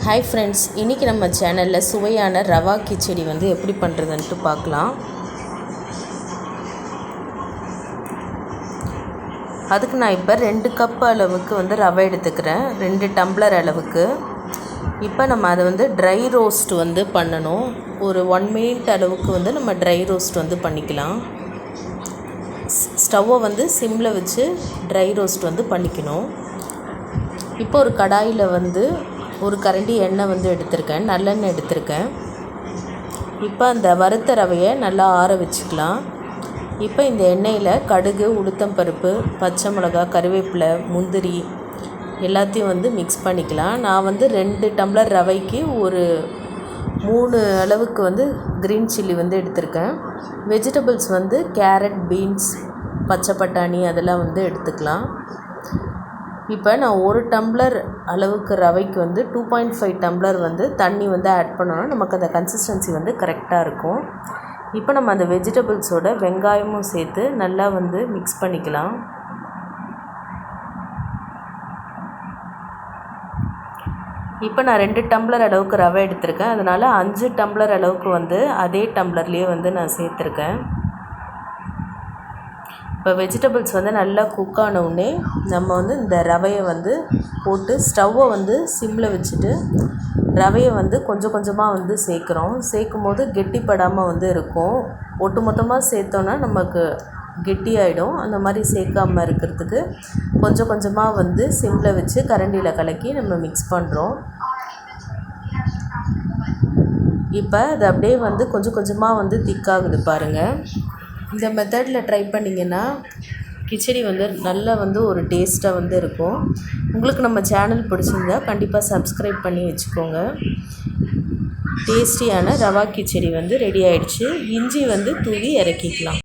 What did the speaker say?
Hi friends, இன்றைக்கி நம்ம சேனலில் சுவையான ரவா கிச்சடி வந்து எப்படி பண்ணுறதுன்ட்டு பார்க்கலாம். அதுக்கு நான் இப்போ 2 கப் அளவுக்கு வந்து ரவை எடுத்துக்கிறேன், 2 டம்ளர் அளவுக்கு. இப்போ நம்ம அதை வந்து ட்ரை ரோஸ்ட் வந்து பண்ணணும். ஒரு 1 மினிட் அளவுக்கு வந்து நம்ம ட்ரை ரோஸ்ட் வந்து பண்ணிக்கலாம். ஸ்டவ்வை வந்து சிம்மில் வச்சு ட்ரை ரோஸ்ட் வந்து பண்ணிக்கணும். இப்போ ஒரு கடாயில் வந்து ஒரு கரண்டி எண்ணெய் வந்து எடுத்திருக்கேன், நல்லெண்ணெய் எடுத்திருக்கேன். இப்போ அந்த வறுத்த ரவையை நல்லா ஆற வச்சுக்கலாம். இப்போ இந்த எண்ணெயில் கடுகு, உளுத்தம்பருப்பு, பச்சை மிளகாய், கருவேப்பிலை, முந்திரி எல்லாத்தையும் வந்து மிக்ஸ் பண்ணிக்கலாம். நான் வந்து 2 டம்ளர் ரவைக்கு ஒரு 3 அளவுக்கு வந்து க்ரீன் சில்லி வந்து எடுத்திருக்கேன். வெஜிடபிள்ஸ் வந்து கேரட், பீன்ஸ், பச்சை பட்டாணி அதெல்லாம் வந்து எடுத்துக்கலாம். இப்போ நான் 1 டம்ளர் அளவுக்கு ரவைக்கு வந்து 2.5 டம்ளர் வந்து தண்ணி வந்து ஆட் பண்ணோன்னா நமக்கு அந்த கன்சிஸ்டன்சி வந்து கரெக்டாக இருக்கும். இப்போ நம்ம அந்த வெஜிடபிள்ஸோட வெங்காயமும் சேர்த்து நல்லா வந்து மிக்ஸ் பண்ணிக்கலாம். இப்போ நான் 2 டம்ளர் அளவுக்கு ரவை எடுத்திருக்கேன், அதனால் 5 டம்ளர் அளவுக்கு வந்து அதே டம்ளர்லேயே வந்து நான் சேர்த்துருக்கேன். இப்போ வெஜிடபிள்ஸ் வந்து நல்லா குக் ஆனவுடனே நம்ம வந்து இந்த ரவையை வந்து போட்டு ஸ்டவ்வை வந்து சிம்மில் வச்சுட்டு ரவையை வந்து கொஞ்சம் கொஞ்சமாக வந்து சேர்க்கும் போது கெட்டிப்படாமல் வந்து இருக்கும். ஒட்டு மொத்தமாக சேர்த்தோன்னா நமக்கு கெட்டியாயிடும். அந்த மாதிரி சேர்க்காமல் இருக்கிறதுக்கு கொஞ்சம் கொஞ்சமாக வந்து சிம்மில் வச்சு கரண்டியில் கலக்கி நம்ம மிக்ஸ் பண்ணுறோம். இப்போ அது அப்படியே வந்து கொஞ்சம் கொஞ்சமாக வந்து திக்காகுது பாருங்கள். இந்த மெத்தடில் ட்ரை பண்ணிங்கன்னா கிச்சடி வந்து நல்லா வந்து ஒரு டேஸ்ட்டாக வந்து இருக்கும். உங்களுக்கு நம்ம சேனல் பிடிச்சிருந்தா கண்டிப்பாக சப்ஸ்கிரைப் பண்ணி வச்சுக்கோங்க. டேஸ்டியான ரவா கிச்சடி வந்து ரெடி ஆகிடுச்சு. இஞ்சி வந்து தூவி இறக்கிக்கலாம்.